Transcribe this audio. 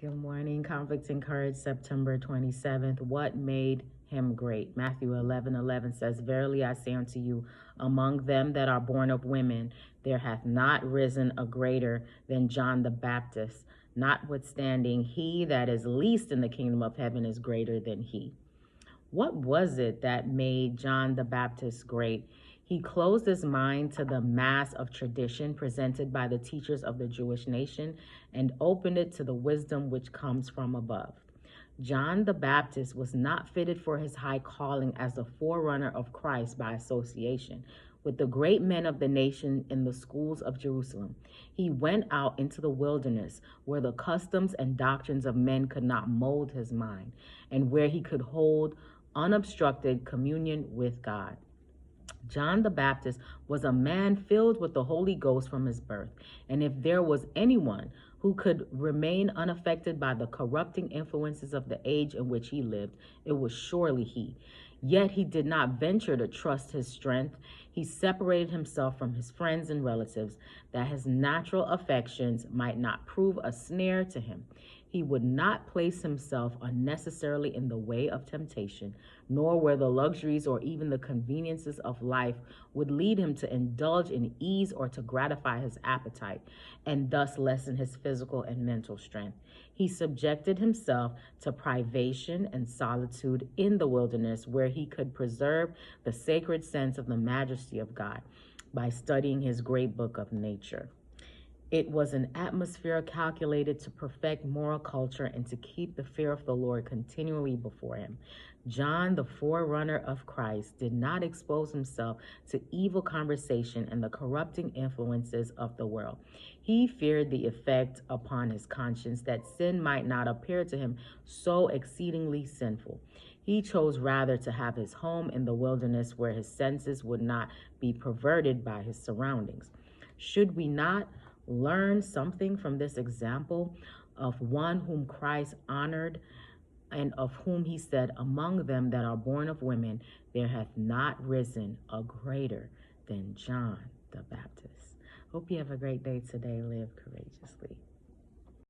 Good morning. Conflict and Courage, September 27th. What made him great? Matthew 11:11 says, Verily I say unto you, among them that are born of women, there hath not risen a greater than John the Baptist. Notwithstanding, he that is least in the kingdom of heaven is greater than he. What was it that made John the Baptist great? He closed his mind to the mass of tradition presented by the teachers of the Jewish nation and opened it to the wisdom which comes from above. John the Baptist was not fitted for his high calling as the forerunner of Christ by association with the great men of the nation in the schools of Jerusalem. He went out into the wilderness where the customs and doctrines of men could not mold his mind and where he could hold unobstructed communion with God. John the Baptist was a man filled with the Holy Ghost from his birth, and if there was anyone who could remain unaffected by the corrupting influences of the age in which he lived, it was surely he. Yet he did not venture to trust his strength. He separated himself from his friends and relatives, that his natural affections might not prove a snare to him. He would not place himself unnecessarily in the way of temptation, nor where the luxuries or even the conveniences of life would lead him to indulge in ease or to gratify his appetite, and thus lessen his physical and mental strength. He subjected himself to privation and solitude in the wilderness, where he could preserve the sacred sense of the majesty of God by studying his great book of nature. It was an atmosphere calculated to perfect moral culture and to keep the fear of the Lord continually before him. John, the forerunner of Christ, did not expose himself to evil conversation and the corrupting influences of the world. He feared the effect upon his conscience that sin might not appear to him so exceedingly sinful. He chose rather to have his home in the wilderness where his senses would not be perverted by his surroundings. Should we not learn something from this example of one whom Christ honored and of whom he said, among them that are born of women, there hath not risen a greater than John the Baptist. Hope you have a great day today. Live courageously.